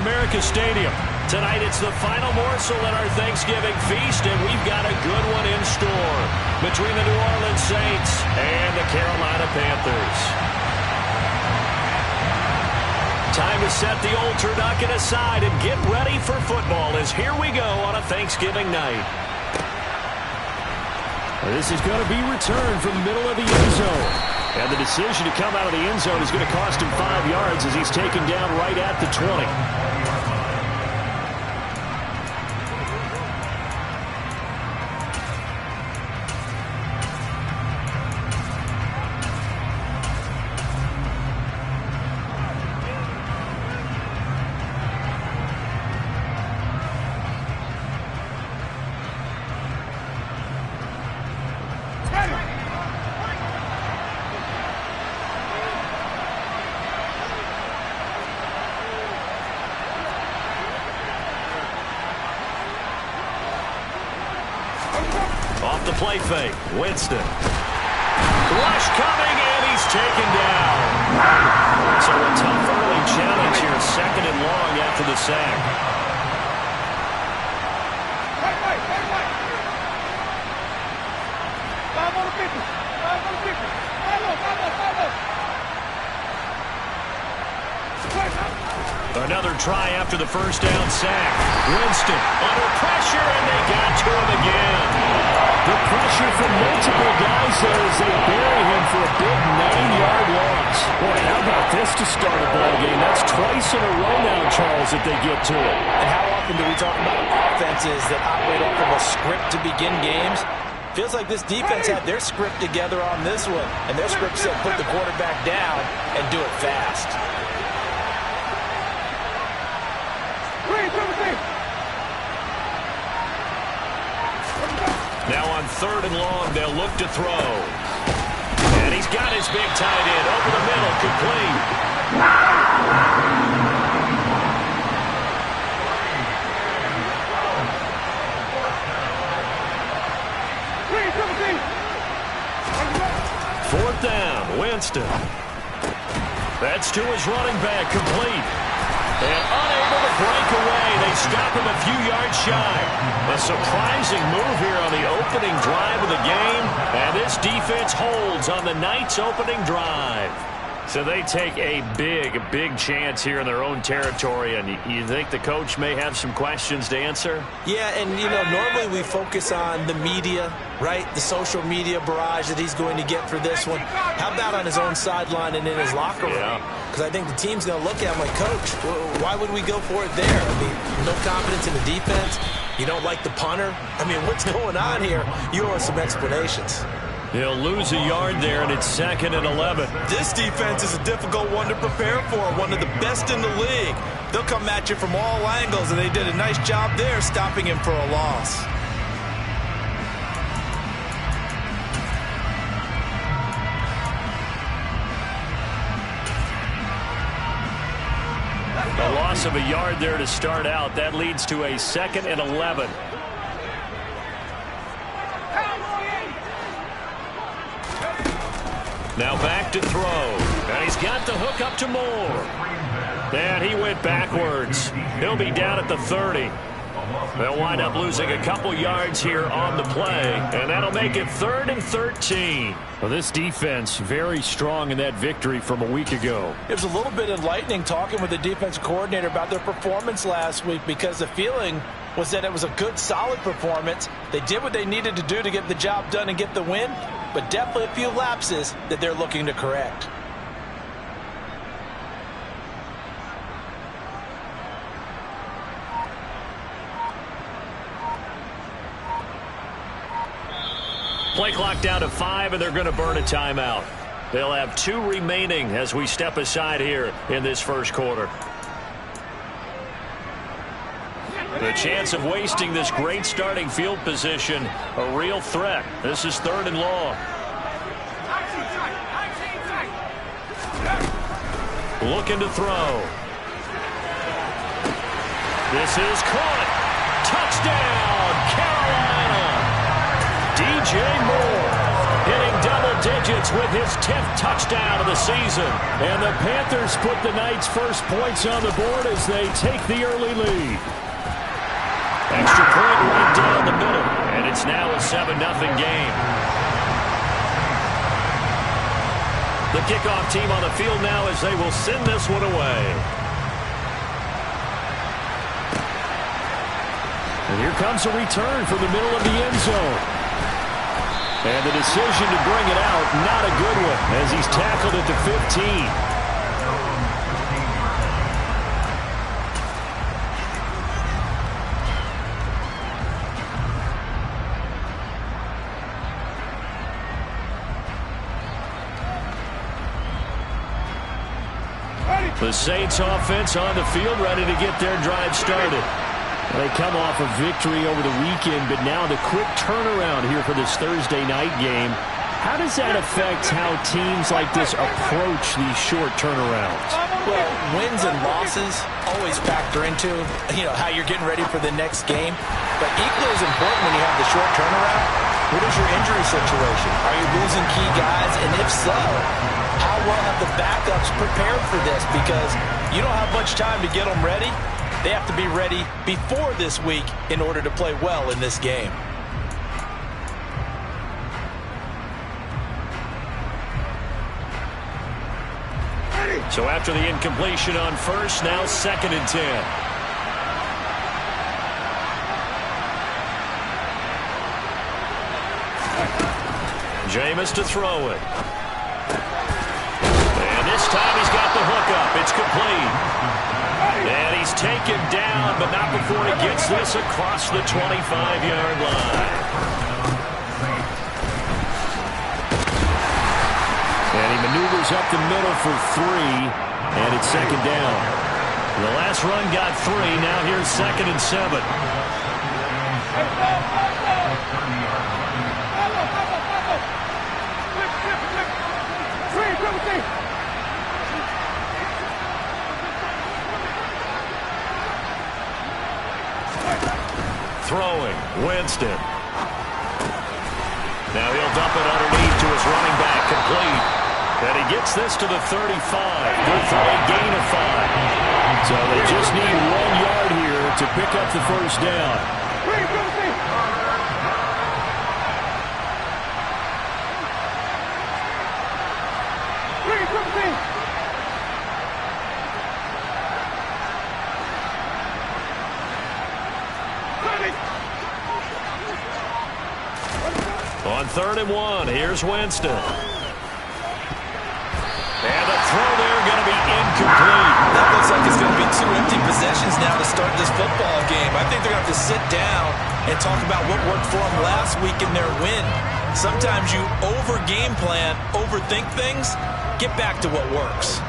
America Stadium. Tonight it's the final morsel in our Thanksgiving feast, and we've got a good one in store between the New Orleans Saints and the Carolina Panthers. Time to set the old turducken aside and get ready for football as here we go on a Thanksgiving night. This is going to be returned from the middle of the end zone. And the decision to come out of the end zone is going to cost him 5 yards as he's taken down right at the 20. Off the play fake, Winston. Rush coming, and he's taken down. So a tough early challenge here, 2nd and long after the sack. Another try after the first down sack. Winston under pressure, and they got to him again. The pressure from multiple guys as they bury him for a big 9-yard loss. Boy, how about this to start a ball game? That's twice in a row now, Charles, that they get to it. And how often do we talk about offenses that operate off of a script to begin games? Feels like this defense had their script together on this one, and their script said put the quarterback down and do it fast. Now on 3rd and long, they'll look to throw. And he's got his big tight end over the middle, complete. Fourth down, Winston. That's to his running back, complete. And unable to break away. They stop him a few yards shy. A surprising move here on the opening drive of the game. And this defense holds on the night's opening drive. So they take a big chance here in their own territory. And you think the coach may have some questions to answer? Yeah, and, you know, normally we focus on the media, right? The social media barrage that he's going to get for this one. How about on his own sideline and in his locker room? Because I think the team's going to look at him like, Coach, why would we go for it there? I mean, no confidence in the defense. You don't like the punter. I mean, what's going on here? You owe us some explanations. He'll lose a yard there, and it's 2nd and 11. This defense is a difficult one to prepare for, one of the best in the league. They'll come at you from all angles, and they did a nice job there stopping him for a loss. A loss of a yard there to start out. That leads to a 2nd and 11. Now back to throw. And he's got the hook up to Moore. And he went backwards. He'll be down at the 30. They'll wind up losing a couple yards here on the play. And that'll make it 3rd and 13. Well, this defense very strong in that victory from a week ago. It was a little bit enlightening talking with the defense coordinator about their performance last week, because the feeling was that it was a good, solid performance. They did what they needed to do to get the job done and get the win, but definitely a few lapses that they're looking to correct. Play clock down to 5, and they're going to burn a timeout. They'll have 2 remaining as we step aside here in this first quarter. The chance of wasting this great starting field position, a real threat. This is 3rd and long. Looking to throw. This is caught. Touchdown, Carolina. DJ Moore hitting double digits digits with his 10th touchdown of the season. And the Panthers put the Knights' first points on the board as they take the early lead. Extra point right down the middle, and it's now a 7-0 game. The kickoff team on the field now as they will send this one away. And here comes a return from the middle of the end zone. And the decision to bring it out, not a good one, as he's tackled at the 15. The Saints offense on the field, ready to get their drive started. They come off a victory over the weekend, but now the quick turnaround here for this Thursday night game. How does that affect how teams like this approach these short turnarounds? Well, wins and losses always factor into, how you're getting ready for the next game. But equally as important when you have the short turnaround, what is your injury situation? Are you losing key guys? And if so, how well have the backups prepared for this? Because you don't have much time to get them ready. They have to be ready before this week in order to play well in this game. So after the incompletion on first, now 2nd and 10. Jameis to throw it. And this time he's got the hook up. It's complete. And he's taken down, but not before he gets this across the 25-yard line. And he maneuvers up the middle for 3, and it's 2nd down. The last run got 3. Now here's 2nd and 7. Throwing, Winston. Now he'll dump it underneath to his running back, complete. And he gets this to the 35. Good for a gain of 5. So they just need 1 yard here to pick up the first down. On 3rd and 1, here's Winston. And the throw there going to be incomplete. That looks like it's going to be 2 empty possessions now to start this football game. I think they're going to have to sit down and talk about what worked for them last week in their win. Sometimes you over-game plan, overthink things. Get back to what works.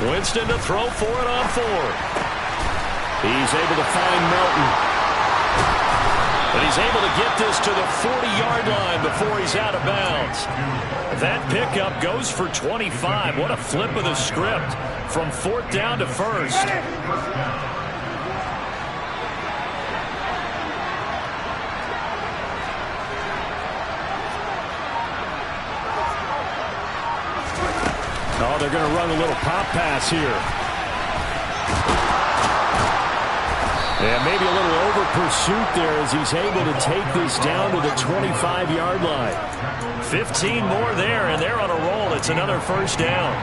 Winston to throw for it on 4th. He's able to find Melton. But he's able to get this to the 40-yard line before he's out of bounds. That pickup goes for 25. What a flip of the script from 4th down to 1st. Oh, they're going to run a little pop pass here. And maybe a little over pursuit there as he's able to take this down to the 25-yard line. 15 more there, and they're on a roll. It's another first down.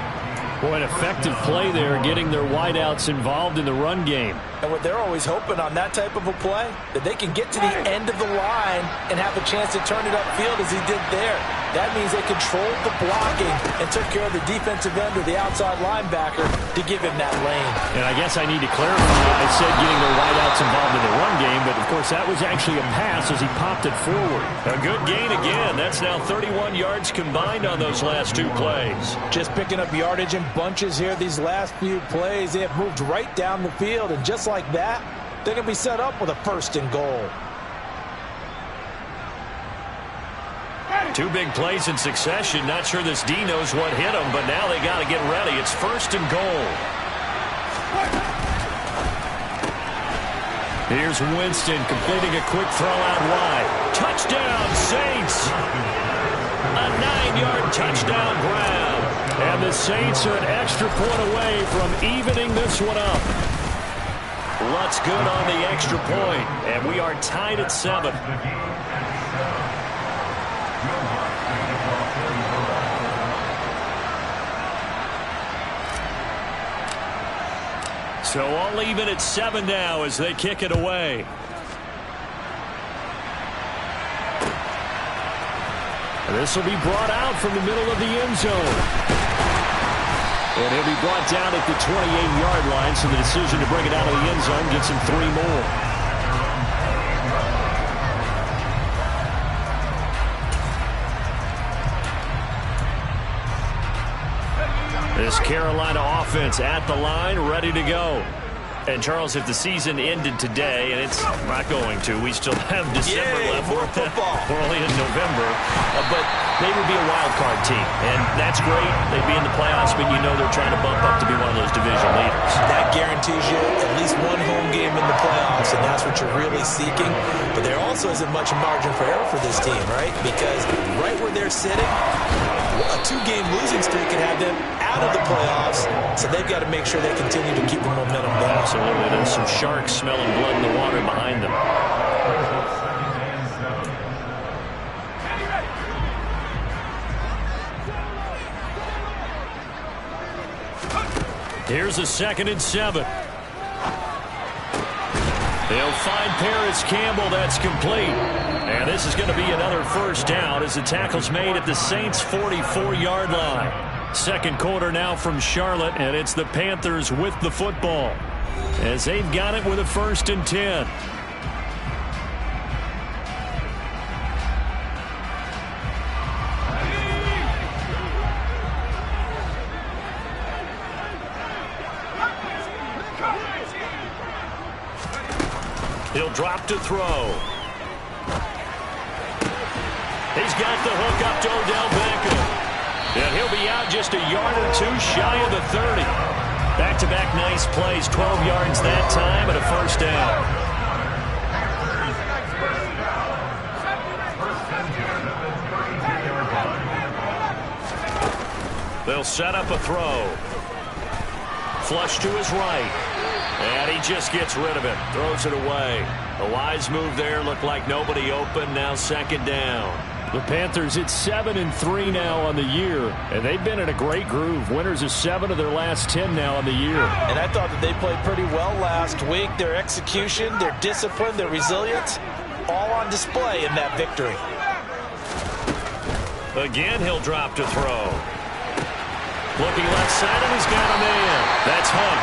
Boy, an effective play there, getting their wideouts involved in the run game. And what they're always hoping on that type of a play, that they can get to the end of the line and have a chance to turn it upfield as he did there. That means they controlled the blocking and took care of the defensive end or the outside linebacker to give him that lane. And I guess I need to clarify, I said getting their wideouts involved in the run game, but of course that was actually a pass as he popped it forward. A good gain again. That's now 31 yards combined on those last two plays. Just picking up yardage in bunches here these last few plays. They have moved right down the field, and just like that, they're going to be set up with a 1st and goal. Two big plays in succession. Not sure this D knows what hit him, but now they got to get ready. It's 1st and goal. Here's Winston completing a quick throw out wide. Touchdown, Saints! A 9-yard touchdown grab. And the Saints are an extra point away from evening this one up. Lutz good on the extra point, and we are tied at 7. So all even at 7 now as they kick it away. This will be brought out from the middle of the end zone. And he'll be brought down at the 28-yard line, so the decision to bring it out of the end zone gets him 3 more. This Carolina offense at the line, ready to go. And, Charles, if the season ended today, and it's not going to, we still have December left. More football. We're only in November. But they would be a wild card team. And that's great. They'd be in the playoffs, but you know they're trying to bump up to be one of those division leaders. That guarantees you at least one home game in the playoffs, and that's what you're really seeking. But there also isn't much margin for error for this team, right? Because right where they're sitting, a 2-game losing streak can have them out of the playoffs, so they've got to make sure they continue to keep the momentum going. Absolutely. There's some sharks smelling blood in the water behind them. Here's a 2nd and 7. They'll find Paris Campbell. That's complete. And this is going to be another 1st down as the tackle's made at the Saints' 44-yard line. 2nd quarter now from Charlotte, and it's the Panthers with the football as they've got it with a 1st and 10. He'll drop to throw. He's got the hook up to Odell Beckham. And he'll be out just a yard or 2 shy of the 30. Back-to-back nice plays, 12 yards that time and a 1st down. They'll set up a throw. Flush to his right. And he just gets rid of it. Throws it away. A wise move there. Looked like nobody open. Now 2nd down. The Panthers at 7-3 now on the year, and they've been in a great groove. Winners of 7 of their last 10 now on the year. And I thought that they played pretty well last week. Their execution, their discipline, their resilience, all on display in that victory. Again, he'll drop to throw. Looking left side, and he's got a man. That's Hunt.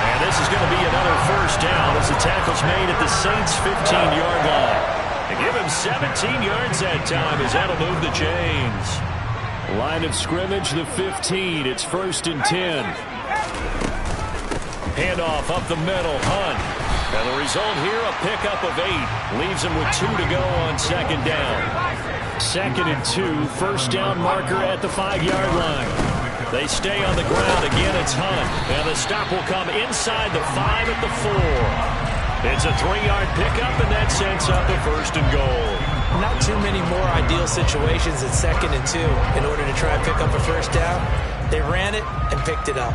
And this is going to be another 1st down as the tackle's made at the Saints' 15-yard line. And give him 17 yards that time as that'll move the chains. Line of scrimmage, the 15. It's 1st and 10. Handoff up the middle, Hunt. And the result here, a pickup of 8. Leaves him with 2 to go on 2nd down. 2nd and 2, 1st down marker at the 5-yard line. They stay on the ground. Again, it's Hunt. And the stop will come inside the 5 at the 4. It's a 3-yard pickup, and that sets up a 1st and goal. Not too many more ideal situations at 2nd and 2 in order to try and pick up a 1st down. They ran it and picked it up.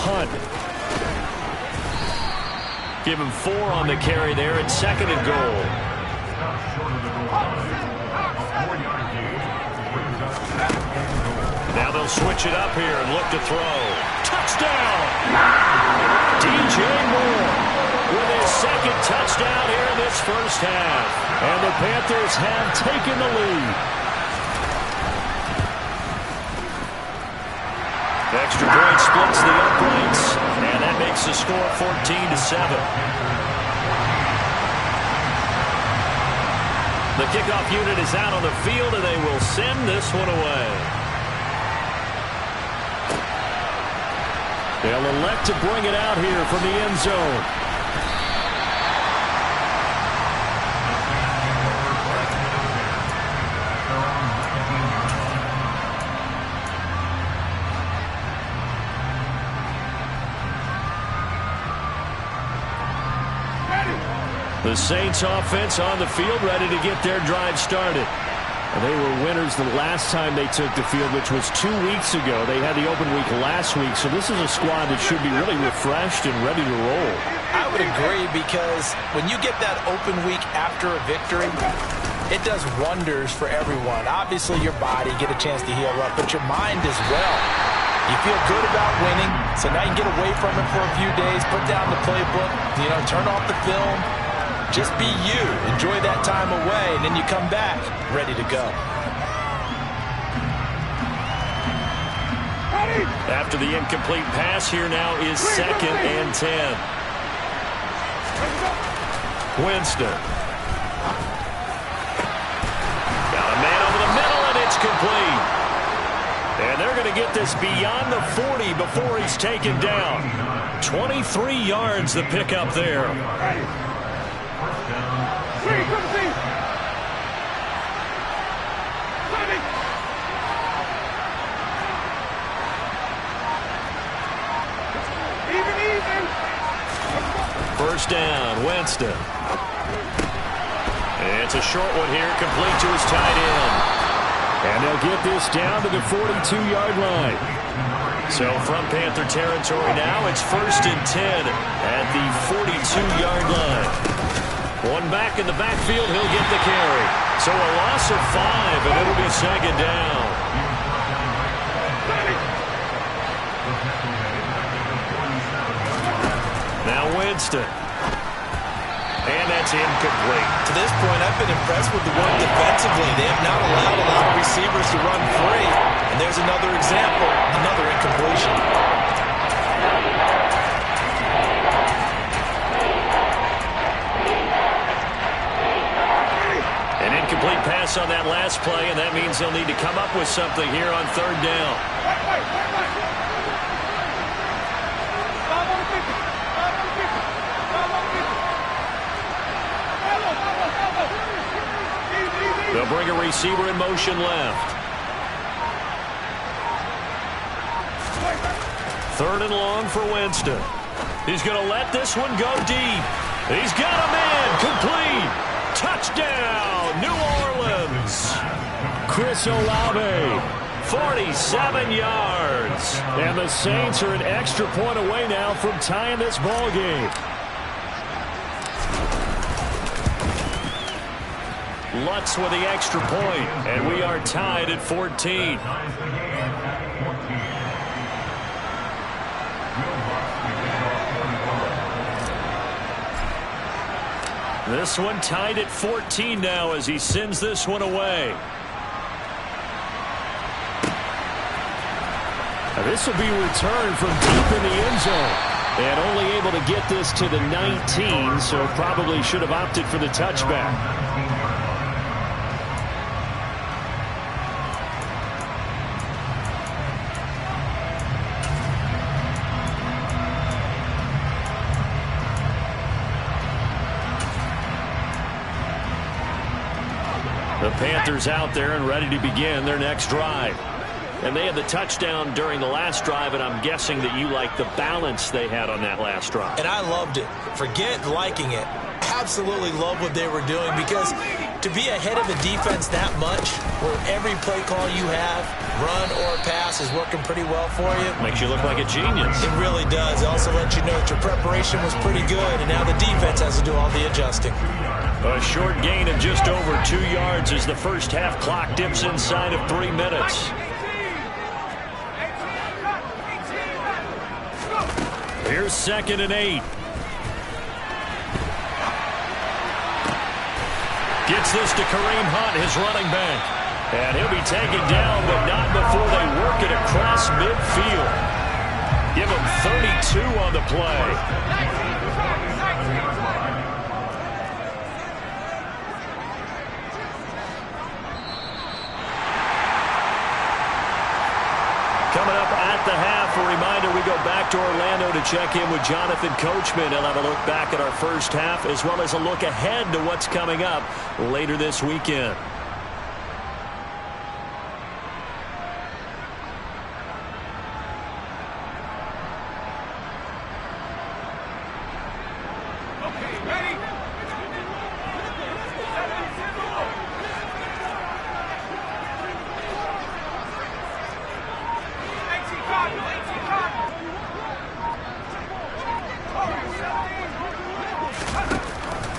punt. Give him 4 on the carry there at 2nd and goal. Now they'll switch it up here and look to throw. Touchdown! DJ Moore with his 2nd touchdown here in this first half. And the Panthers have taken the lead. Extra point splits the uprights, and that makes the score 14-7. The kickoff unit is out on the field, and they will send this one away. They'll elect to bring it out here from the end zone. The Saints offense on the field, ready to get their drive started. And they were winners the last time they took the field, which was 2 weeks ago. They had the open week last week, so this is a squad that should be really refreshed and ready to roll. I would agree, because when you get that open week after a victory, it does wonders for everyone. Obviously, your body get a chance to heal up, but your mind as well. You feel good about winning, so now you get away from it for a few days, put down the playbook, turn off the film. Just be you. Enjoy that time away, and then you come back ready to go. After the incomplete pass, here now is 2nd and 10. Winston. Got a man over the middle, and it's complete. And they're going to get this beyond the 40 before he's taken down. 23 yards the pickup there. First down, Winston. It's a short one here, complete to his tight end. And they'll get this down to the 42-yard line. So from Panther territory now, it's 1st and 10 at the 42-yard line. One back in the backfield, he'll get the carry. So a loss of 5, and it'll be 2nd down. Now Winston. And that's incomplete. To this point, I've been impressed with the work defensively. They have not allowed a lot of receivers to run free. And there's another example, another incompletion. An incomplete pass on that last play, and that means they'll need to come up with something here on 3rd down. They'll bring a receiver in motion left. 3rd and long for Winston. He's going to let this one go deep. He's got a man complete. Touchdown, New Orleans. Chris Olave, 47 yards. And the Saints are an extra point away now from tying this ball game. Lutz with the extra point, and we are tied at 14. This one tied at 14 now as he sends this one away. Now this will be returned from deep in the end zone. And only able to get this to the 19, so probably should have opted for the touchback. The Panthers out there and ready to begin their next drive. And they had the touchdown during the last drive, and I'm guessing that you like the balance they had on that last drive. And I loved it. Forget liking it. Absolutely love what they were doing, because to be ahead of a defense that much, where every play call you have, run or pass, is working pretty well for you. Makes you look like a genius. It really does. It also lets you know that your preparation was pretty good, and now the defense has to do all the adjusting. A short gain of just over 2 yards as the first half clock dips inside of 3 minutes. Here's 2nd and 8. Gets this to Kareem Hunt, his running back. And he'll be taken down, but not before they work it across midfield. Give him 32 on the play. Coming up at the half, a reminder, we go back to Orlando to check in with Jonathan Coachman. He'll have a look back at our first half as well as a look ahead to what's coming up later this weekend.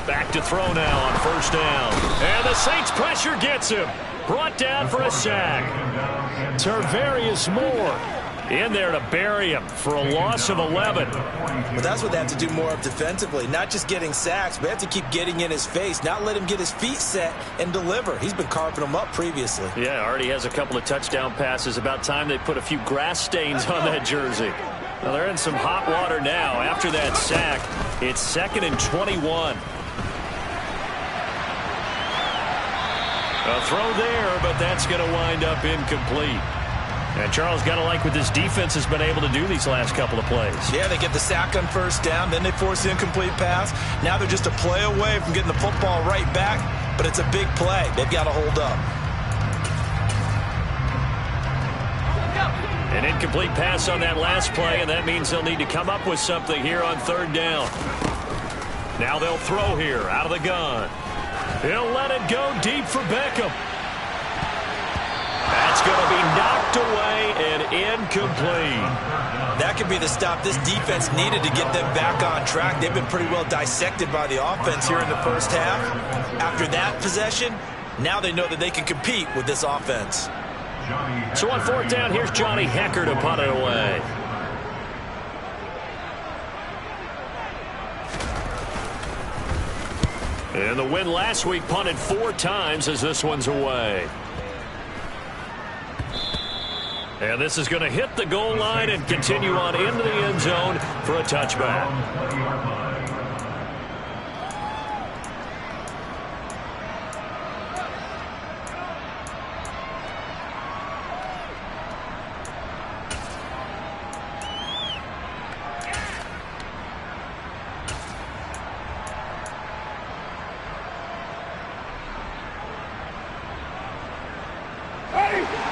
Back to throw now on first down. And the Saints pressure gets him. Brought down for a sack. Tarvarius Moore in there to bury him for a loss of 11. But that's what they have to do more of defensively. Not just getting sacks, but they have to keep getting in his face. Not let him get his feet set and deliver. He's been carving them up previously. Yeah, already has a couple of touchdown passes. About time they put a few grass stains on that jersey. Well, they're in some hot water now after that sack. It's 2nd and 21. A throw there, but that's going to wind up incomplete. And Charles, got to like what this defense has been able to do these last couple of plays. Yeah, they get the sack on first down, then they force the incomplete pass. Now they're just a play away from getting the football right back, but it's a big play. They've got to hold up. An incomplete pass on that last play, and that means they'll need to come up with something here on 3rd down. Now they'll throw here out of the gun. He'll let it go deep for Beckham. That's going to be knocked away and incomplete. That could be the stop this defense needed to get them back on track. They've been pretty well dissected by the offense here in the first half. After that possession, now they know that they can compete with this offense. So on 4th down, here's Johnny Hecker to punt it away. And the win last week punted 4 times as this one's away. And this is going to hit the goal line and continue on into the end zone for a touchback.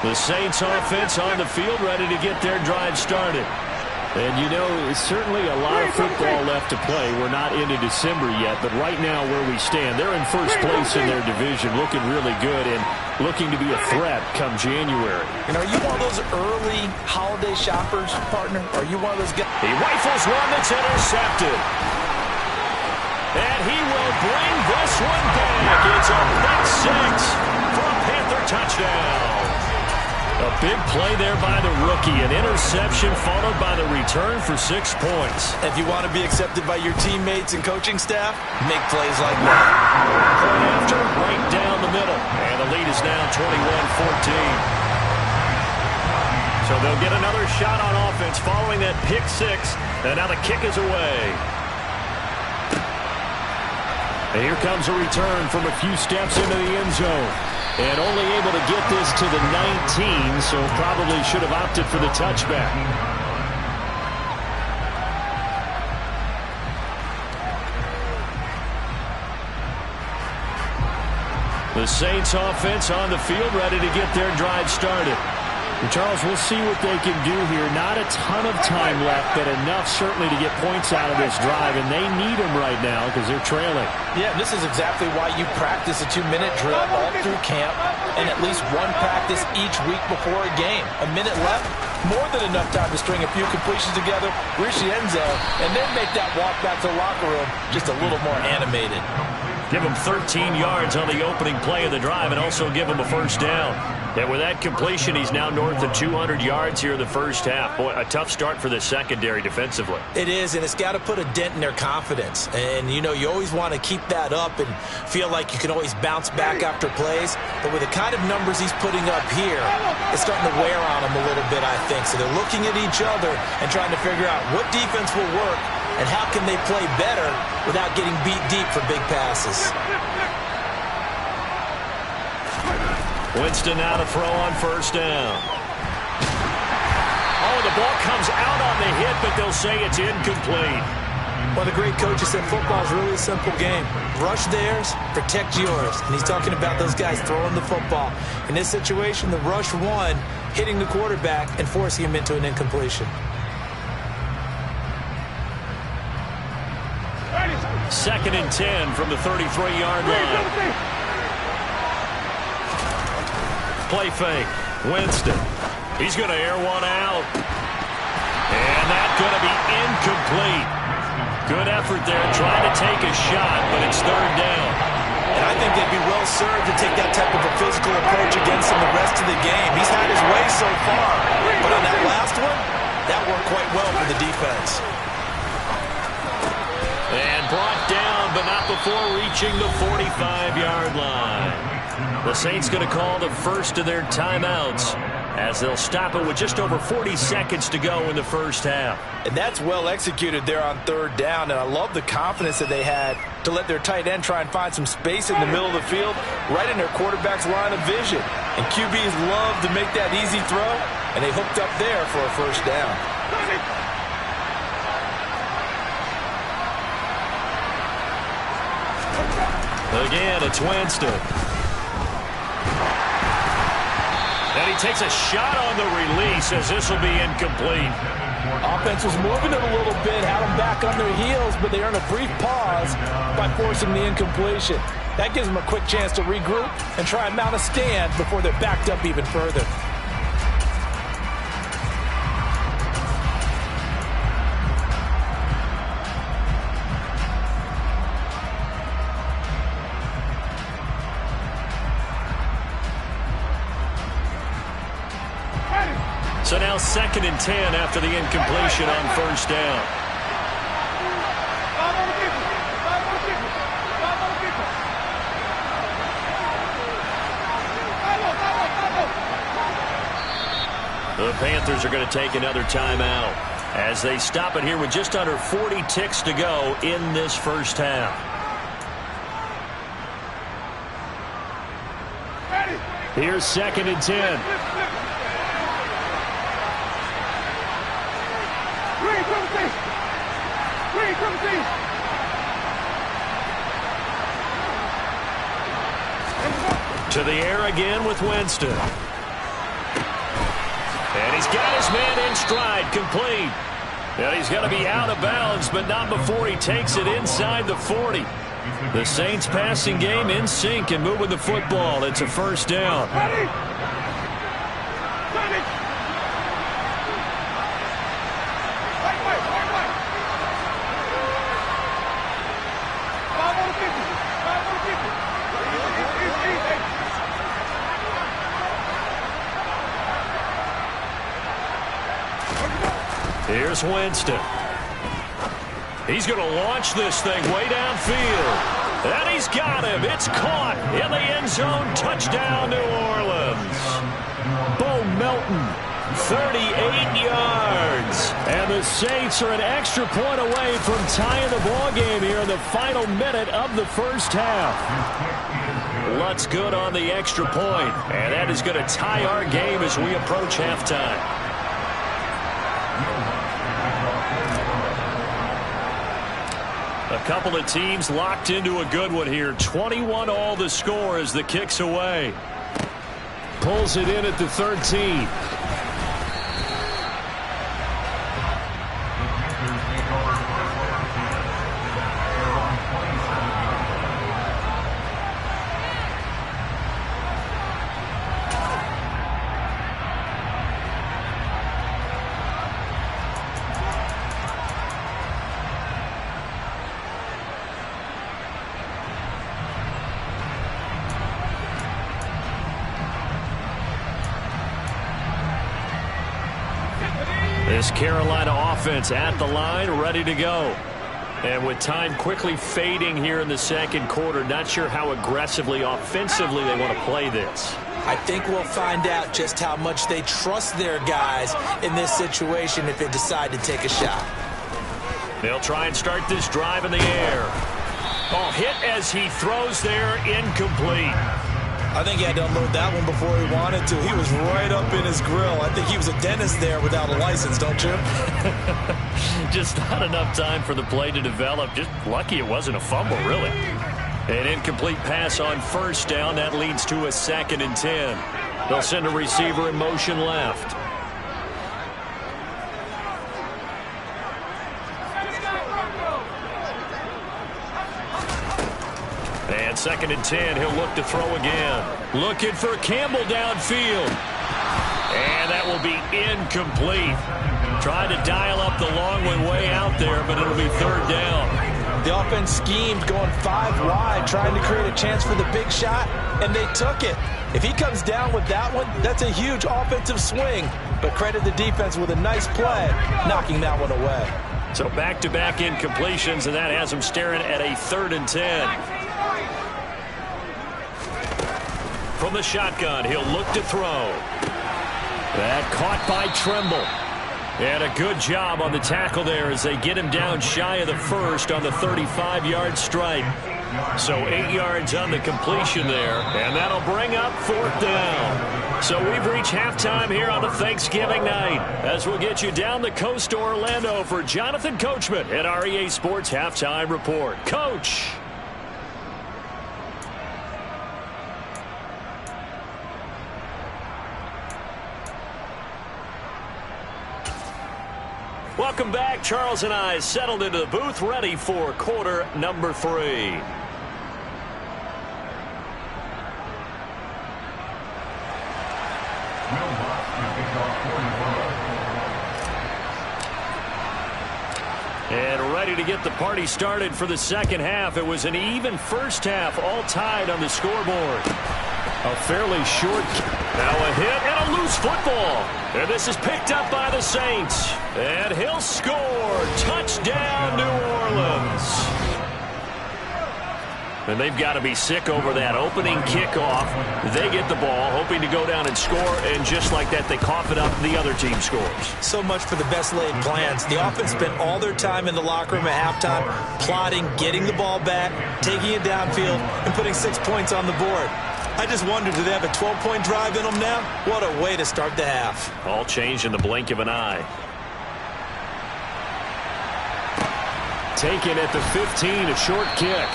The Saints offense on the field, ready to get their drive started. And, you know, it's certainly a lot of football left to play. We're not into December yet, but right now where we stand, they're in first place in their division, looking really good and looking to be a threat come January. And are you one of those early holiday shoppers, partner? Are you one of those guys? He rifles one that's intercepted. And he will bring this one back. It's a pick 6 for a Panther touchdown. A big play there by the rookie. An interception followed by the return for 6 points. If you want to be accepted by your teammates and coaching staff, make plays like that. Play after, right down the middle. And the lead is now 21-14. So they'll get another shot on offense following that pick 6. And now the kick is away. And here comes a return from a few steps into the end zone. And only able to get this to the 19, so probably should have opted for the touchback. The Saints offense on the field, ready to get their drive started. And Charles, we'll see what they can do here. Not a ton of time left, but enough certainly to get points out of this drive, and they need them right now because they're trailing. Yeah, this is exactly why you practice a 2-minute drill all through camp and at least one practice each week before a game. A minute left, more than enough time to string a few completions together, reach the end zone, and then make that walk back to the locker room just a little more animated. Give him 13 yards on the opening play of the drive and also give him a first down. And with that completion, he's now north of 200 yards here in the first half. Boy, a tough start for the secondary defensively. It is, and it's got to put a dent in their confidence. And, you know, you always want to keep that up and feel like you can always bounce back after plays. But with the kind of numbers he's putting up here, it's starting to wear on them a little bit, I think. So they're looking at each other and trying to figure out what defense will work and how can they play better without getting beat deep for big passes. Winston now to throw on first down. Oh, the ball comes out on the hit, but they'll say it's incomplete. One of the great coaches said football is really a simple game. Rush theirs, protect yours. And he's talking about those guys throwing the football. In this situation, the rush won, hitting the quarterback and forcing him into an incompletion. Second and 10 from the 33-yard line. Play fake. Winston. He's going to air one out. And that's going to be incomplete. Good effort there trying to take a shot, but it's third down. And I think they'd be well served to take that type of a physical approach against him the rest of the game. He's had his way so far. But on that last one, that worked quite well for the defense. And brought down, but not before reaching the 45-yard line. The Saints going to call the first of their timeouts as they'll stop it with just over 40 seconds to go in the first half. And that's well executed there on third down, and I love the confidence that they had to let their tight end try and find some space in the middle of the field, right in their quarterback's line of vision. And QBs love to make that easy throw, and they hooked up there for a first down. Again, it's Winston. And he takes a shot on the release as this will be incomplete. Offense was moving it a little bit, had them back on their heels, but they earned a brief pause by forcing the incompletion. That gives them a quick chance to regroup and try and mount a stand before they're backed up even further. So now second and 10 after the incompletion on first down. The Panthers are going to take another timeout as they stop it here with just under 40 ticks to go in this first half. Here's second and 10. To the air again with Winston. And he's got his man in stride, complete. And he's going to be out of bounds, but not before he takes it inside the 40. The Saints passing game in sync and moving the football. It's a first down. Here's Winston. He's going to launch this thing way downfield. And he's got him. It's caught in the end zone. Touchdown, New Orleans. Bo Melton, 38 yards. And the Saints are an extra point away from tying the ball game here in the final minute of the first half. Lutz good on the extra point. And that is going to tie our game as we approach halftime. A couple of teams locked into a good one here. 21 all the score as the kick's away. pulls it in at the 13. This Carolina offense at the line, ready to go. And with time quickly fading here in the second quarter, not sure how aggressively, offensively they want to play this. I think we'll find out just how much they trust their guys in this situation if they decide to take a shot. They'll try and start this drive in the air. Oh, hit as he throws there, incomplete. I think he had to unload that one before he wanted to. He was right up in his grill. I think he was a dentist there without a license, don't you? Just not enough time for the play to develop. Just lucky it wasn't a fumble, really. An incomplete pass on first down. That leads to a 2nd and 10. They'll send a receiver in motion left. And 2nd and 10, he'll look to throw again. Looking for Campbell downfield. And that will be incomplete. Trying to dial up the long one way out there, but it'll be 3rd down. The offense schemed going 5 wide, trying to create a chance for the big shot, and they took it. If he comes down with that one, that's a huge offensive swing. But credit the defense with a nice play, knocking that one away. So back-to-back incompletions, and that has him staring at a 3rd and 10. From the shotgun, he'll look to throw. That caught by Tremble. And a good job on the tackle there as they get him down shy of the first on the 35-yard stripe. So 8 yards on the completion there, and that'll bring up 4th down. So we've reached halftime here on a Thanksgiving night as we'll get you down the coast to Orlando for Jonathan Coachman at our EA Sports Halftime Report. Coach. Welcome back. Charles and I settled into the booth, ready for quarter number 3. And ready to get the party started for the second half. It was an even first half, all tied on the scoreboard. A fairly short. Now a hit and a loose football. And this is picked up by the Saints. And he'll score. Touchdown, New Orleans. And they've got to be sick over that opening kickoff. They get the ball, hoping to go down and score, and just like that, they cough it up, the other team scores. So much for the best laid plans. The offense spent all their time in the locker room at halftime, plotting, getting the ball back, taking it downfield, and putting 6 points on the board. I just wonder, do they have a 12-point drive in them now? What a way to start the half. All changed in the blink of an eye. Taken at the 15, a short kick.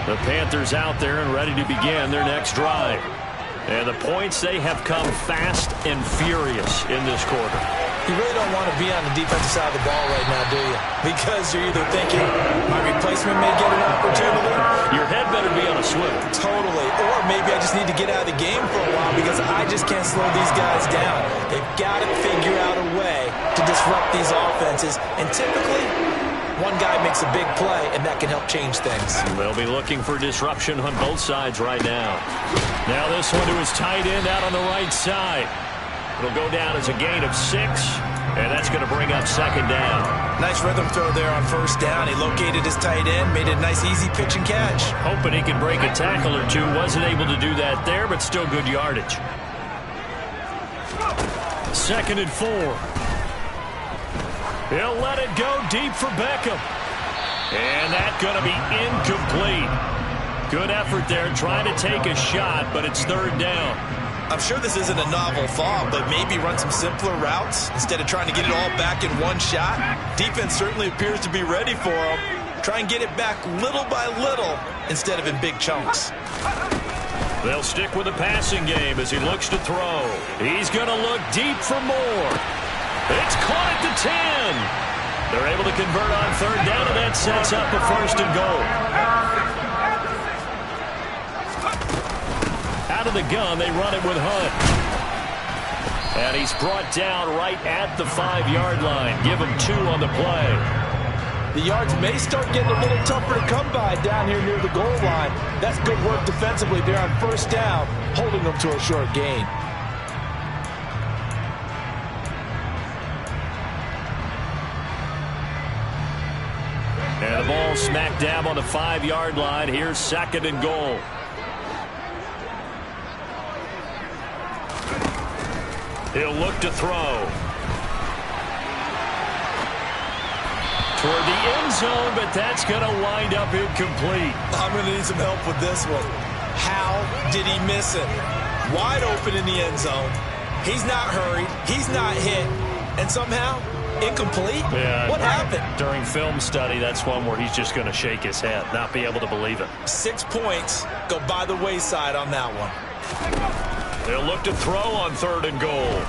The Panthers out there and ready to begin their next drive. And the points, they have come fast and furious in this quarter. You really don't want to be on the defensive side of the ball right now, do you? Because you're either thinking, my replacement may get an opportunity. Your head better be on a swivel. Totally. Or maybe I just need to get out of the game for a while because I just can't slow these guys down. They've got to figure out a way to disrupt these offenses. And typically, one guy makes a big play, and that can help change things. They'll be looking for disruption on both sides right now. Now this one to his tight end out on the right side. It'll go down as a gain of 6, and that's going to bring up 2nd down. Nice rhythm throw there on 1st down. He located his tight end, made it a nice, easy pitch and catch. Hoping he could break a tackle or two. Wasn't able to do that there, but still good yardage. 2nd and 4. He'll let it go deep for Beckham. And that's going to be incomplete. Good effort there trying to take a shot, but it's third down. I'm sure this isn't a novel thought, but maybe run some simpler routes instead of trying to get it all back in one shot. Defense certainly appears to be ready for him. Try and get it back little by little instead of in big chunks. They'll stick with the passing game as he looks to throw. He's going to look deep for more. It's caught at the 10. They're able to convert on third down, and that sets up a first and goal. Out of the gun, they run it with Hunt. And he's brought down right at the 5-yard line. Give him 2 on the play. The yards may start getting a little tougher to come by down here near the goal line. That's good work defensively there on first down, holding them to a short gain. And the ball smack dab on the 5-yard line. Here's second and goal. He'll look to throw. Toward the end zone, but that's going to wind up incomplete. I'm going to need some help with this one. How did he miss it? Wide open in the end zone. He's not hurried. He's not hit. And somehow, incomplete? Yeah, what happened? During film study, that's one where he's just going to shake his head, not be able to believe it. 6 points go by the wayside on that one. They'll look to throw on third and goal.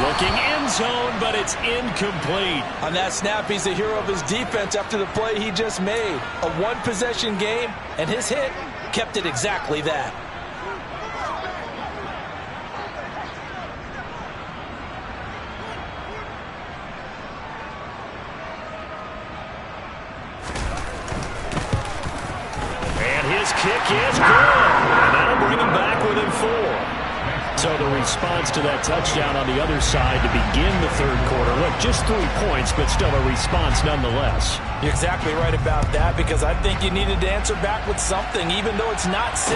Looking end zone, but it's incomplete. On that snap, he's a hero of his defense after the play he just made. A one-possession game, and his hit kept it exactly that. Kick is good, and that'll bring him back within 4. So the response to that touchdown on the other side to begin the third quarter. Look, just 3 points, but still a response nonetheless. You're exactly right about that, because I think you needed to answer back with something, even though it's not 6.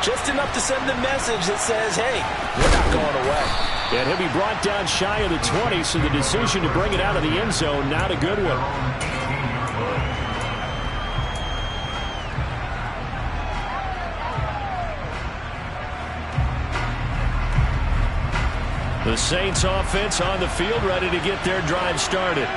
Just enough to send the message that says, hey, we're not going away. And he'll be brought down shy of the 20, so the decision to bring it out of the end zone, not a good one. The Saints offense on the field, ready to get their drive started.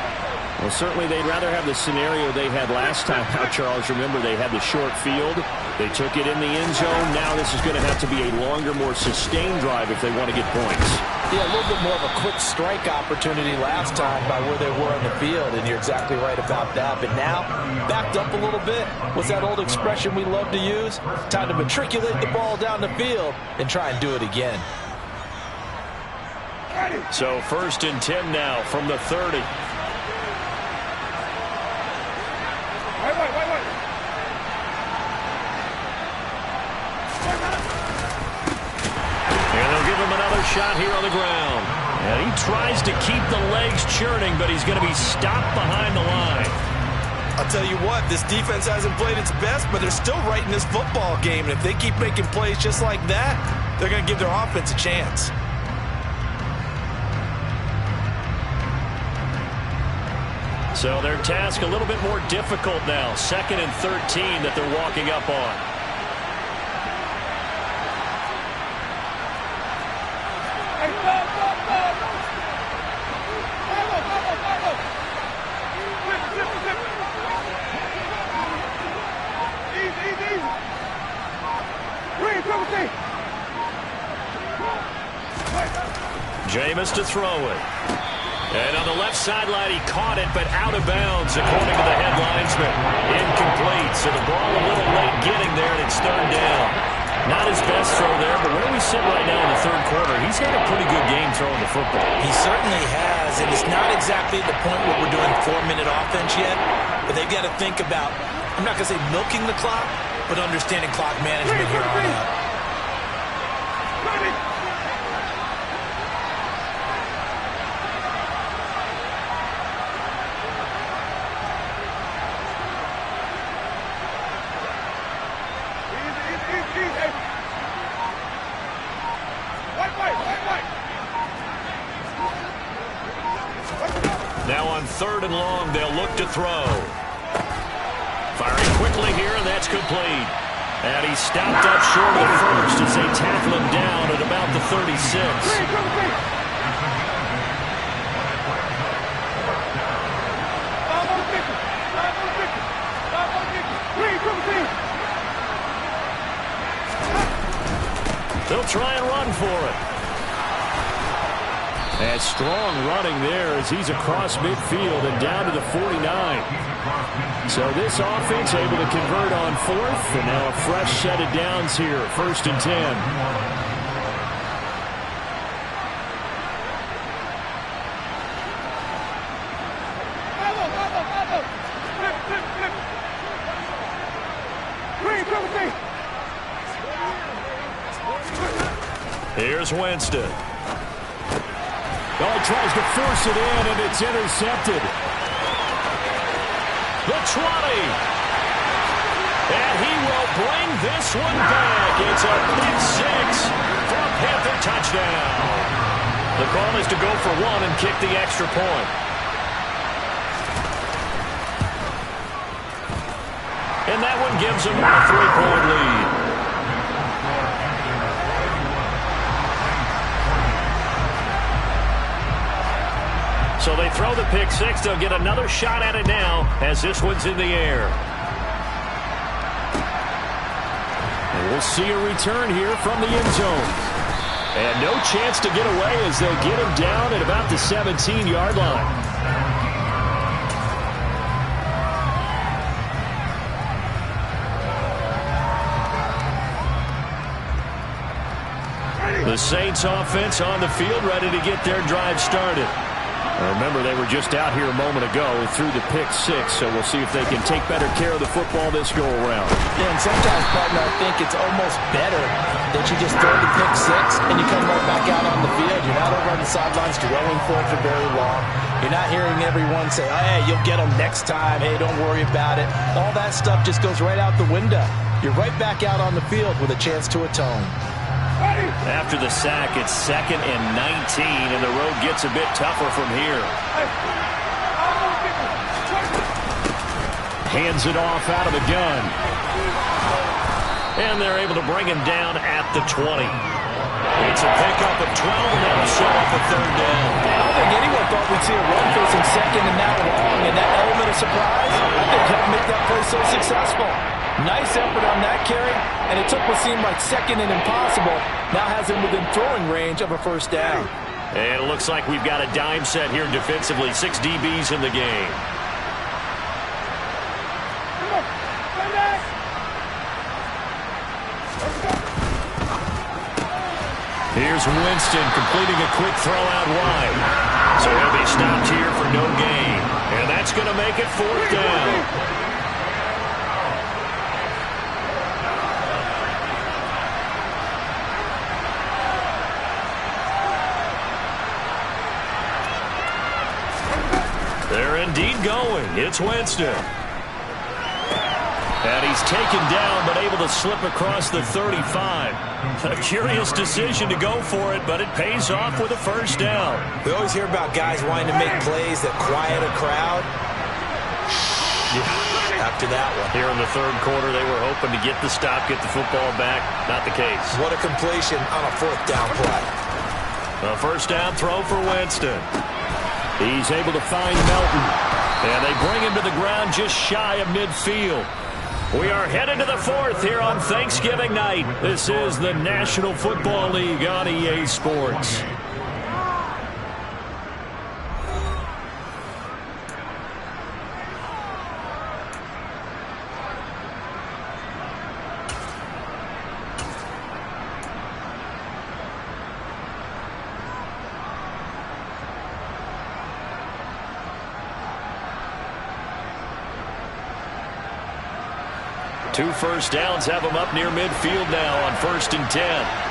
Well, certainly they'd rather have the scenario they had last time out, Charles. Remember, they had the short field. They took it in the end zone. Now this is going to have to be a longer, more sustained drive if they want to get points. Yeah, a little bit more of a quick strike opportunity last time by where they were on the field, and you're exactly right about that. But now, backed up a little bit. What's that old expression we love to use? Time to matriculate the ball down the field and try and do it again. So first and 10 now from the 30. And they'll give him another shot here on the ground. And he tries to keep the legs churning, but he's going to be stopped behind the line. I'll tell you what, this defense hasn't played its best, but they're still right in this football game. And if they keep making plays just like that, they're going to give their offense a chance. So their task a little bit more difficult now. 2nd and 13 that they're walking up on. Jameis to throw it. And on the left sideline, he caught it, but out of bounds, according to the head linesman. Incomplete, so the ball a little late getting there, and it's third down. Not his best throw there, but where we sit right now in the third quarter, he's had a pretty good game throwing the football. He certainly has, and it's not exactly the point where we're doing 4-minute offense yet, but they've got to think about, I'm not going to say milking the clock, but understanding clock management here on out. long. They'll look to throw. Firing quickly here, and that's complete. And he's stopped up short of the first as they tackle him down at about the 36. They'll try and run for it. And strong running there as he's across midfield and down to the 49. So this offense able to convert on fourth, and now a fresh set of downs here, 1st and 10. Here's Winston. Oh, tries to force it in, and it's intercepted. The 20. And he will bring this one back. It's a pick six for a Panther touchdown. The call is to go for one and kick the extra point. And that one gives him a 3-point lead. So they throw the pick six. They'll get another shot at it now as this one's in the air. And we'll see a return here from the end zone. And no chance to get away as they'll get him down at about the 17-yard line. The Saints offense on the field ready to get their drive started. Remember, they were just out here a moment ago through the pick six, so we'll see if they can take better care of the football this go-around. Yeah, and sometimes, partner, I think it's almost better that you just throw the pick six and you come right back out on the field. You're not over on the sidelines dwelling for it for very long. You're not hearing everyone say, oh, hey, you'll get them next time. Hey, don't worry about it. All that stuff just goes right out the window. You're right back out on the field with a chance to atone. After the sack, it's 2nd and 19, and the road gets a bit tougher from here. Hands it off out of the gun. And they're able to bring him down at the 20. It's a pickup of 12, and that'll show up a 3rd down. I don't think anyone thought we'd see a run facing 2nd and now long, and that element of surprise, I think helped make that play so successful. Nice effort on that carry, and it took what seemed like 2nd and impossible. Now has him within throwing range of a 1st down. And it looks like we've got a dime set here defensively. 6 DBs in the game. Here's Winston completing a quick throw out wide. So he'll be stopped here for no gain. And that's going to make it 4th down. They're indeed going. It's Winston. And he's taken down, but able to slip across the 35. A curious decision to go for it, but it pays off with a 1st down. We always hear about guys wanting to make plays that quiet a crowd. After that one. Here in the 3rd quarter, they were hoping to get the stop, get the football back. Not the case. What a completion on a 4th down play. A 1st down throw for Winston. He's able to find Melton. And they bring him to the ground just shy of midfield. We are headed to the 4th here on Thanksgiving night. This is the National Football League on EA Sports. Two 1st downs have them up near midfield now on 1st and 10.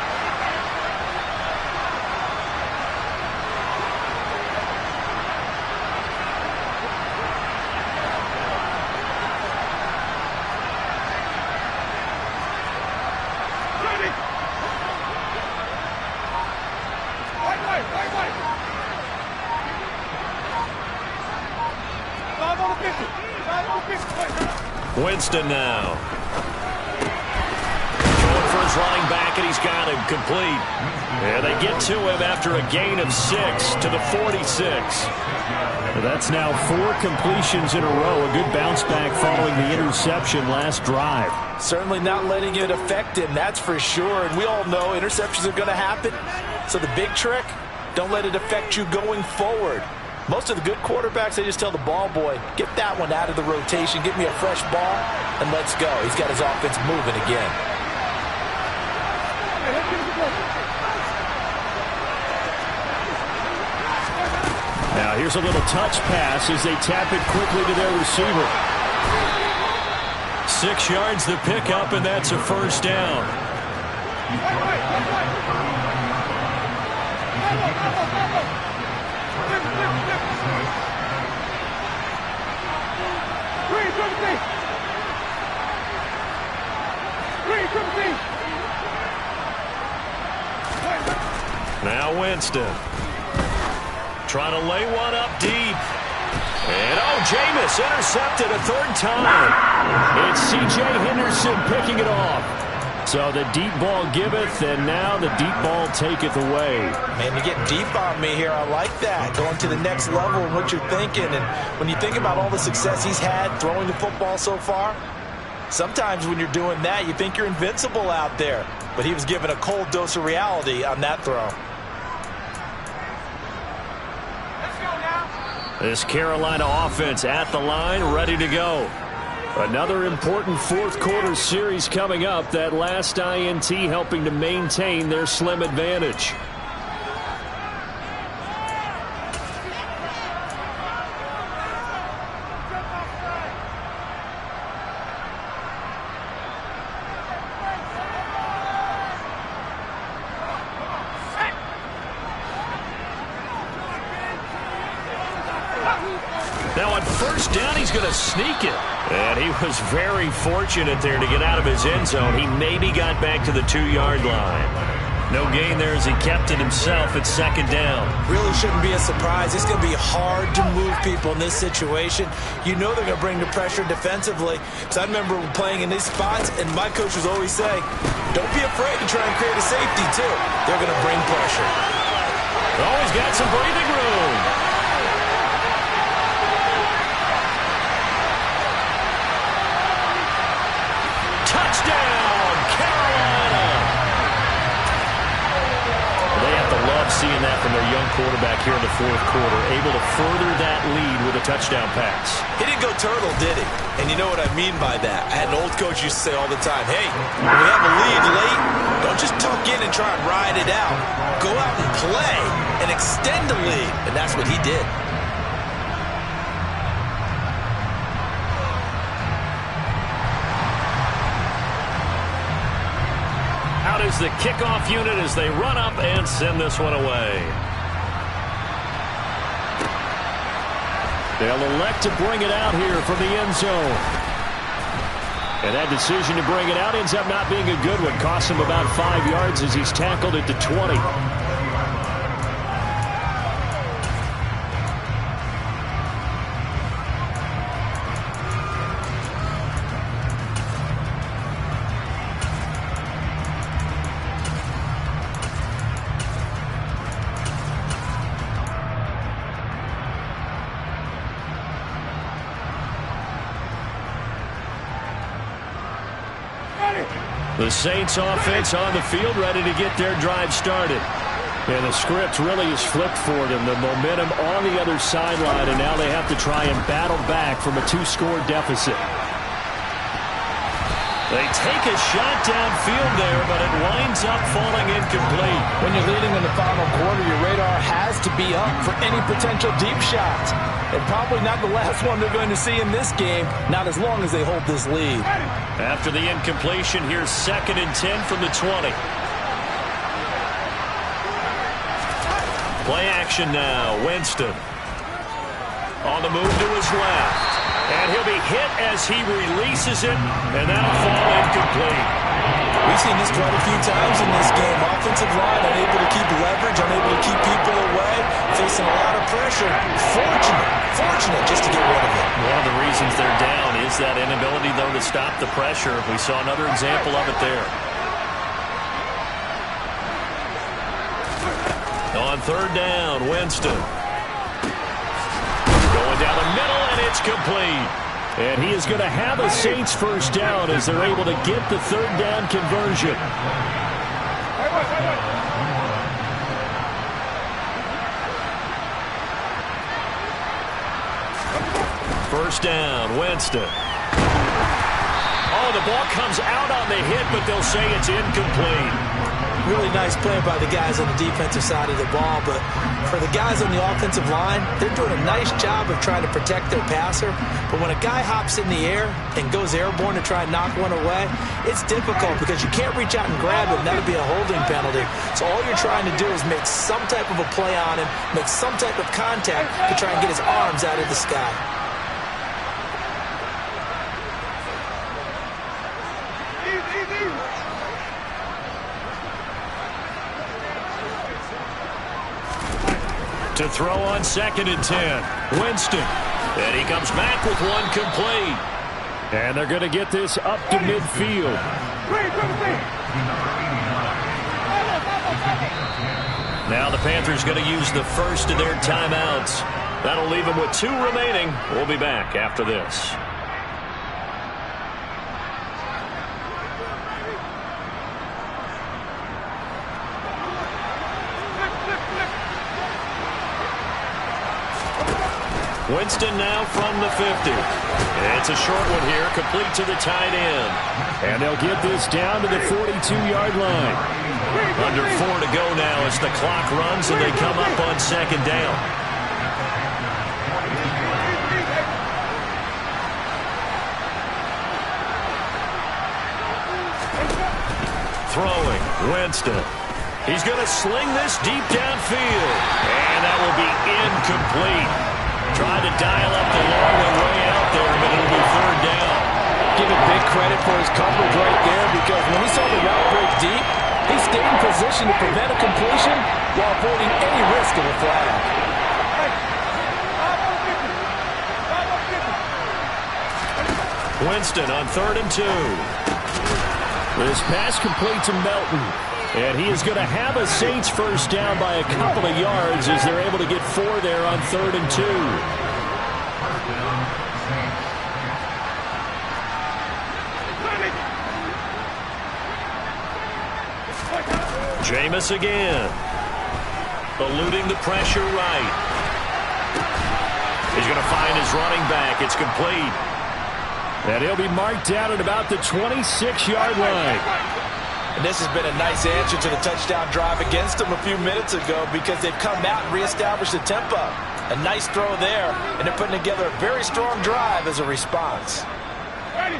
Winston now. Going for his running back, and he's got him complete. And they get to him after a gain of 6 to the 46. That's now 4 completions in a row. A good bounce back following the interception last drive. Certainly not letting it affect him, that's for sure. And we all know interceptions are going to happen. So the big trick, don't let it affect you going forward. Most of the good quarterbacks, they just tell the ball boy, get that one out of the rotation, get me a fresh ball, and let's go. He's got his offense moving again. Now here's a little touch pass as they tap it quickly to their receiver. 6 yards the pickup, and that's a first down. Now Winston. Trying to lay one up deep. And, Jameis intercepted a 3rd time. It's C.J. Henderson picking it off. So the deep ball giveth, and now the deep ball taketh away. Man, you get deep on me here. I like that. Going to the next level and what you're thinking. And when you think about all the success he's had throwing the football so far, sometimes when you're doing that, you think you're invincible out there. But he was given a cold dose of reality on that throw. This Carolina offense at the line, ready to go. Another important 4th quarter series coming up. That last INT helping to maintain their slim advantage. Now on 1st down, he's going to sneak it. And he was very fortunate there to get out of his end zone. He maybe got back to the 2-yard line. No gain there as he kept it himself at 2nd down. Really shouldn't be a surprise. It's going to be hard to move people in this situation. You know they're going to bring the pressure defensively. Because I remember playing in these spots, and my coach would always say, don't be afraid to try and create a safety, too. They're going to bring pressure. He's got some breathing room. Touchdown, Carolina! They have to love seeing that from their young quarterback here in the 4th quarter, able to further that lead with a touchdown pass. He didn't go turtle, did he? And you know what I mean by that. I had an old coach used to say all the time, hey, when we have a lead late, don't just tuck in and try and ride it out. Go out and play and extend the lead. And that's what he did. Out is the kickoff unit as they run up and send this one away. They'll elect to bring it out here from the end zone. And that decision to bring it out ends up not being a good one. Costs him about 5 yards as he's tackled at the 20. The Saints offense on the field, ready to get their drive started. And the script really is flipped for them. The momentum on the other sideline, and now they have to try and battle back from a 2-score deficit. They take a shot downfield there, but it winds up falling incomplete. When you're leading in the final quarter, your radar has to be up for any potential deep shots. And probably not the last one they're going to see in this game, not as long as they hold this lead. After the incompletion, here's 2nd and 10 from the 20. Play action now. Winston on the move to his left. And he'll be hit as he releases it, and that'll fall incomplete. We've seen this quite a few times in this game. Offensive line unable to keep leverage, unable to keep people away, facing a lot of pressure. Fortunate just to get rid of it. One of the reasons they're down is that inability, though, to stop the pressure. We saw another example of it there. On third down, Winston. Going down the middle, and it's complete. And he is going to have a Saints first down as they're able to get the third down conversion. First down, Winston. Oh, the ball comes out on the hit, but they'll say it's incomplete. Really nice play by the guys on the defensive side of the ball, but for the guys on the offensive line, they're doing a nice job of trying to protect their passer. But when a guy hops in the air and goes airborne to try and knock one away, it's difficult because you can't reach out and grab him. That would be a holding penalty. So all you're trying to do is make some type of a play on him, make some type of contact to try and get his arms out of the sky. To throw on 2nd and 10. Winston. And he comes back with one complete. And they're going to get this up to midfield. Now the Panthers going to use the first of their timeouts. That'll leave them with 2 remaining. We'll be back after this. Winston now from the 50. It's a short one here, complete to the tight end. And they'll get this down to the 42-yard line. Under 4 to go now as the clock runs and they come up on 2nd down. Throwing, Winston. He's going to sling this deep downfield. And that will be incomplete. Tried to dial up the long way out there, but it'll be 3rd down. Give him big credit for his coverage right there, because when he saw the route break deep, he stayed in position to prevent a completion while avoiding any risk of a flag. Winston on 3rd and 2. This pass complete to Melton. And he is going to have a Saints first down by a couple of yards as they're able to get 4 there on 3rd and 2. Jameis again. Eluding the pressure right. He's going to find his running back. It's complete. And he'll be marked down at about the 26-yard line. And this has been a nice answer to the touchdown drive against them a few minutes ago, because they've come out and reestablished the tempo. A nice throw there, and they're putting together a very strong drive as a response. Ready.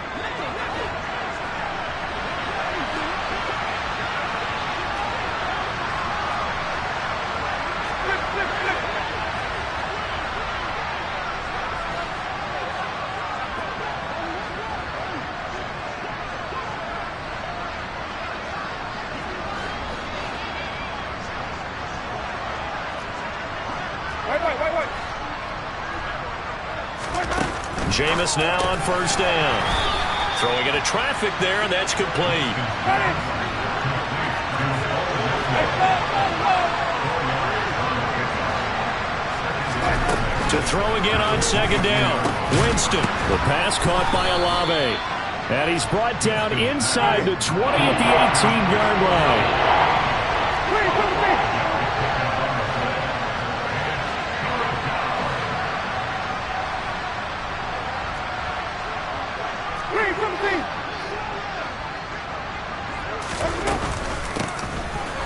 Jameis now on 1st down. Throwing into traffic there, and that's complete. To throw again on 2nd down. Winston. The pass caught by Olave. And he's brought down inside the 20 at the 18-yard line.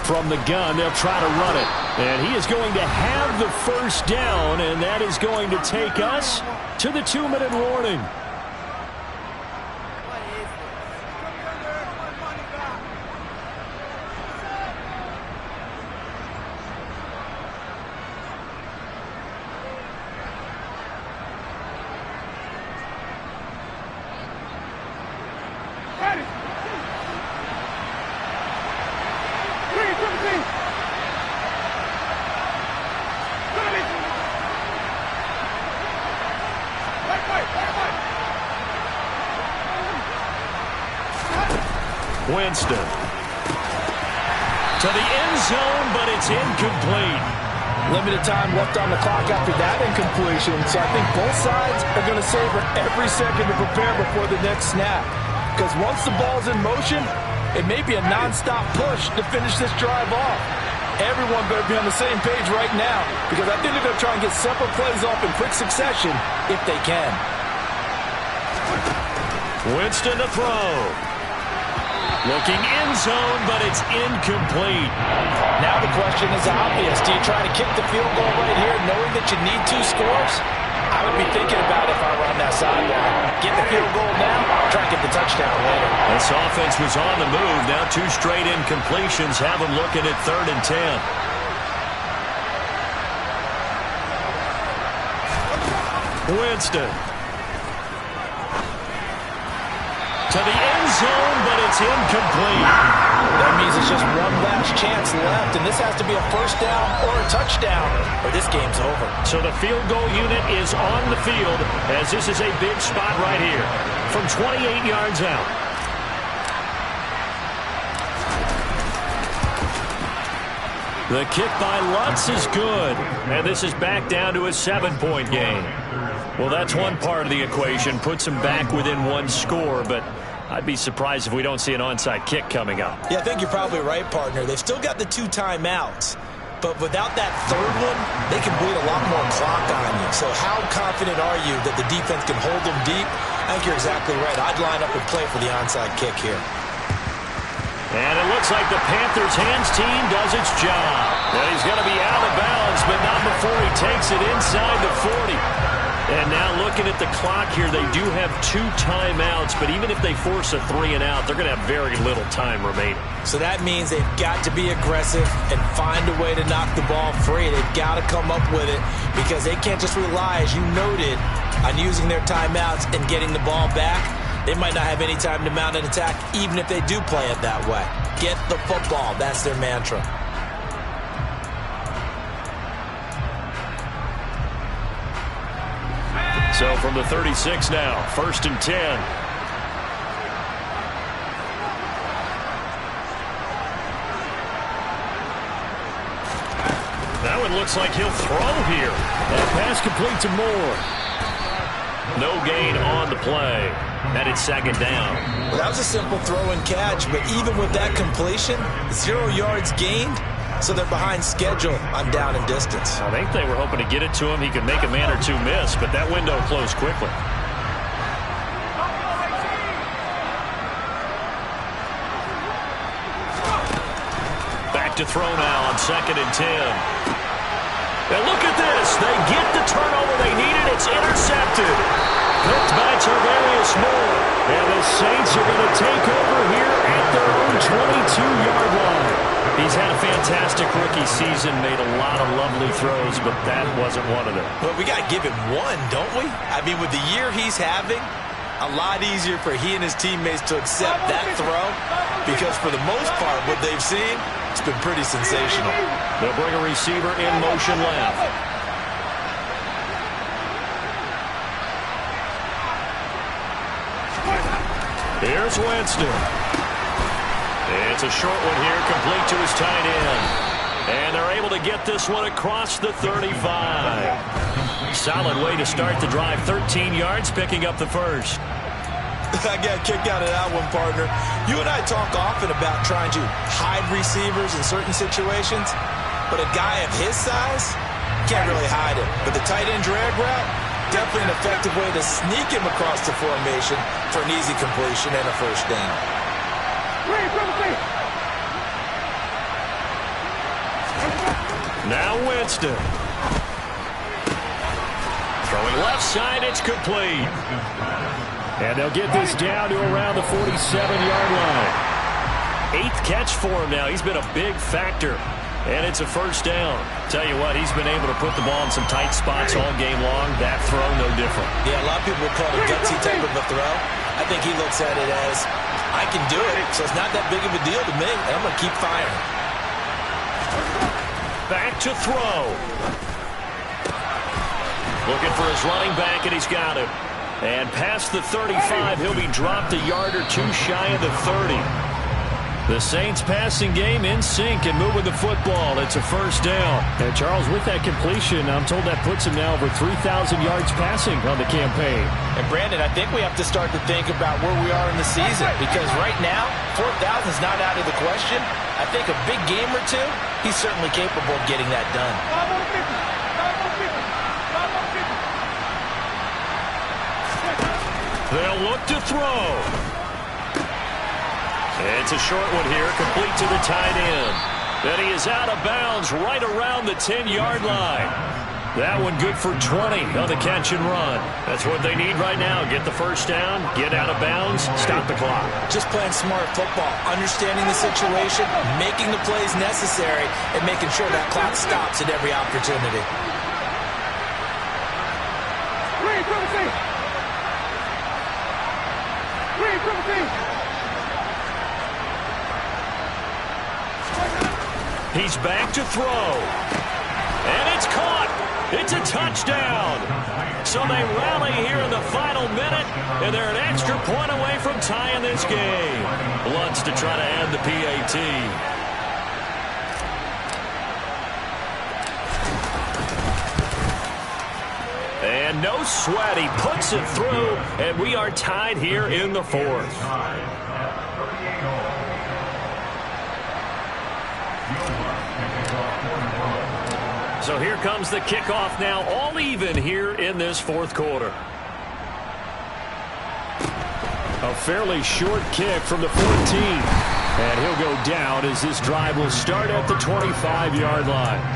From the gun, they'll try to run it. And he is going to have the first down, and that is going to take us to the 2-minute warning. Winston. To the end zone, but it's incomplete. Limited time left on the clock after that incompletion, so I think both sides are going to savor every second to prepare before the next snap. Because once the ball's in motion, it may be a non-stop push to finish this drive off. Everyone better be on the same page right now, because I think they're going to try and get several plays off in quick succession if they can. Winston to throw. Looking end zone, but it's incomplete. Now the question is obvious. Do you try to kick the field goal right here knowing that you need 2 scores? I would be thinking about it if I were on that sideline. Get the field goal now, try to get the touchdown later. This offense was on the move. Now 2 straight incompletions have them looking at 3rd and 10. Winston. To the end zone, but it's incomplete. That means it's just one last chance left, and this has to be a first down or a touchdown, or this game's over. So the field goal unit is on the field, as this is a big spot right here from 28 yards out. The kick by Lutz is good, and this is back down to a 7-point game. Well, that's one part of the equation, puts them back within 1 score, but I'd be surprised if we don't see an onside kick coming up. Yeah, I think you're probably right, partner. They've still got the 2 timeouts, but without that 3rd one, they can bleed a lot more clock on you. So how confident are you that the defense can hold them deep? I think you're exactly right. I'd line up and play for the onside kick here. And it looks like the Panthers' hands team does its job. Well, he's going to be out of bounds, but not before he takes it inside the 40. And now looking at the clock here, they do have 2 timeouts, but even if they force a 3 and out, they're going to have very little time remaining. So that means they've got to be aggressive and find a way to knock the ball free. They've got to come up with it because they can't just rely, as you noted, on using their timeouts and getting the ball back. They might not have any time to mount an attack, even if they do play it that way. Get the football. That's their mantra. So from the 36 now, 1st and 10. That one looks like he'll throw here. That pass complete to Moore. No gain on the play. And it's 2nd down. Well, that was a simple throw and catch, but even with that completion, 0 yards gained. So they're behind schedule on down and distance. I think they were hoping to get it to him. He could make a man or 2 miss, but that window closed quickly. Back to throw now on 2nd and 10. And look at this. They get the turnover they needed. It's intercepted. Picked by Tarvarius Moore. And the Saints are going to take over here at their own 22-yard line. He's had a fantastic rookie season, made a lot of lovely throws, but that wasn't one of them. But we got to give him one, don't we? I mean, with the year he's having, a lot easier for he and his teammates to accept that throw because for the most part, what they've seen, it's been pretty sensational. They'll bring a receiver in motion left. Here's Winston. It's a short one here, complete to his tight end. And they're able to get this one across the 35. Solid way to start the drive. 13 yards, picking up the first. I got kicked out of that one, partner. You and I talk often about trying to hide receivers in certain situations, but a guy of his size can't really hide him. But the tight end drag route, definitely an effective way to sneak him across the formation for an easy completion and a first down. Now Winston. Throwing left side, it's complete. And they'll get this down to around the 47-yard line. 8th catch for him now. He's been a big factor. And it's a first down. Tell you what, he's been able to put the ball in some tight spots all game long. That throw, no different. Yeah, a lot of people would call it a gutsy type of a throw. I think he looks at it as, I can do it, so it's not that big of a deal to me, and I'm going to keep firing. Back to throw. Looking for his running back, and he's got him. And past the 35, he'll be dropped a yard or 2 shy of the 30. The Saints passing game in sync and moving the football. It's a first down. And Charles, with that completion, I'm told that puts him now over 3,000 yards passing on the campaign. And Brandon, I think we have to start to think about where we are in the season, because right now 4,000 is not out of the question. I think a big game or two, he's certainly capable of getting that done. They'll look to throw. It's a short one here, complete to the tight end. Then he is out of bounds right around the 10-yard line. That one good for 20 on the catch and run. That's what they need right now. Get the first down, get out of bounds, stop the clock. Just playing smart football, understanding the situation, making the plays necessary, and making sure that clock stops at every opportunity. He's back to throw. And it's caught. It's a touchdown. So they rally here in the final minute, and they're an extra point away from tying this game. Bloods to try to add the PAT. And no sweat. He puts it through, and we are tied here in the fourth. So here comes the kickoff now, all even here in this fourth quarter. A fairly short kick from the 14. And he'll go down as this drive will start at the 25-yard line.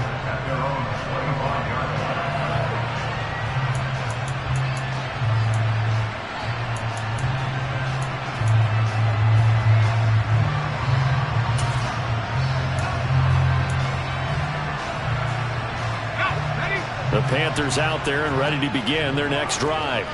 The Panthers out there and ready to begin their next drive.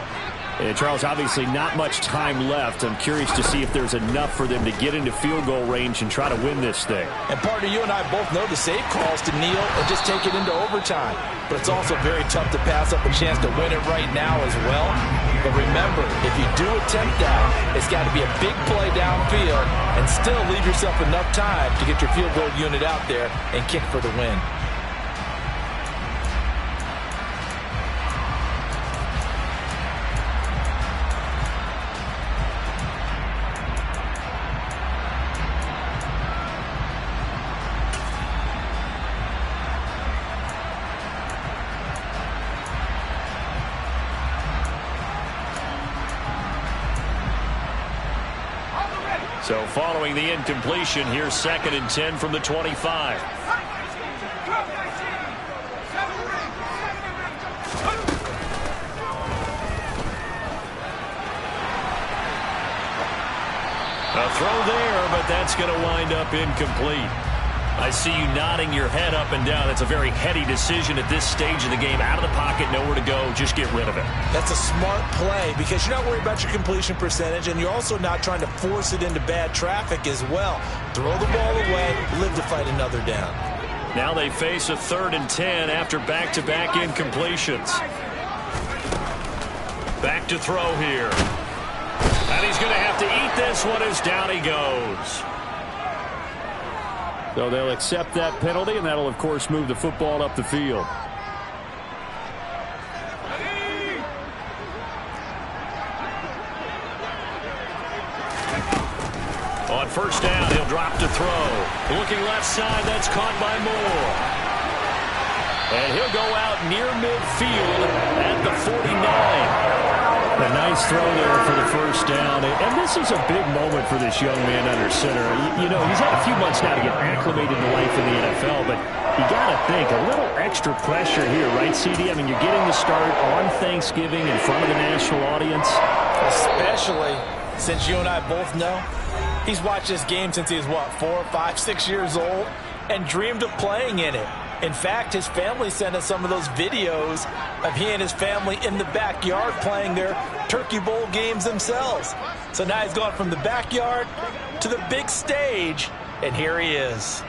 And Charles, obviously not much time left. I'm curious to see if there's enough for them to get into field goal range and try to win this thing. And partner, you and I both know the safe calls to kneel and just take it into overtime. But it's also very tough to pass up a chance to win it right now as well. But remember, if you do attempt that, it's got to be a big play downfield and still leave yourself enough time to get your field goal unit out there and kick for the win. So following the incompletion, here's 2nd and 10 from the 25. A throw there, but that's going to wind up incomplete. I see you nodding your head up and down. That's a very heady decision at this stage of the game. Out of the pocket, nowhere to go. Just get rid of it. That's a smart play because you're not worried about your completion percentage, and you're also not trying to force it into bad traffic as well. Throw the ball away, live to fight another down. Now they face a 3rd and 10 after back-to-back incompletions. Back to throw here. And he's going to have to eat this one as down he goes. So they'll accept that penalty, and that'll, of course, move the football up the field. On first down, he'll drop to throw. Looking left side, that's caught by Moore. And he'll go out near midfield at the 49. A nice throw there for the first down. And this is a big moment for this young man under center. You know, he's had a few months now to get acclimated to life in the NFL, but you got to think, a little extra pressure here, right, CD? I mean, you're getting the start on Thanksgiving in front of the national audience. Especially since you and I both know he's watched this game since he was, what, 4, 5, 6 years old and dreamed of playing in it. In fact, his family sent us some of those videos of he and his family in the backyard playing their Turkey Bowl games themselves. So now he's gone from the backyard to the big stage, and here he is.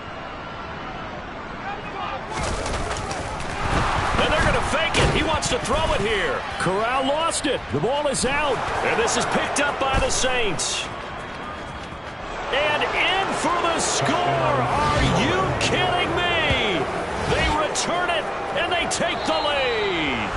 And they're going to fake it. He wants to throw it here. Corral lost it. The ball is out. And this is picked up by the Saints. And in for the take the lead.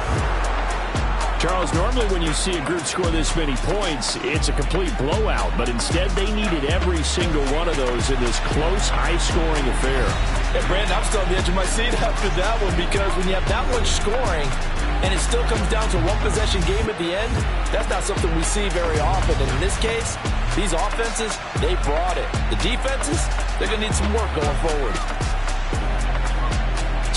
Charles, normally when you see a group score this many points, it's a complete blowout. But instead, they needed every single one of those in this close, high-scoring affair. Hey, Brandon, I'm still on the edge of my seat after that one because when you have that much scoring and it still comes down to one possession game at the end, that's not something we see very often. And in this case, these offenses, they brought it. The defenses, they're going to need some work going forward.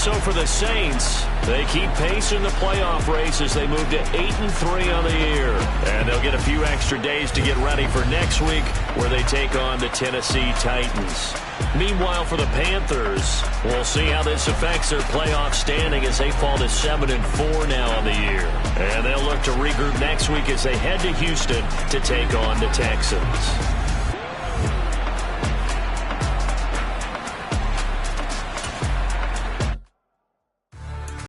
So for the Saints, they keep pace in the playoff race as they move to 8-3 on the year. And they'll get a few extra days to get ready for next week where they take on the Tennessee Titans. Meanwhile, for the Panthers, we'll see how this affects their playoff standing as they fall to 7-4 now on the year. And they'll look to regroup next week as they head to Houston to take on the Texans.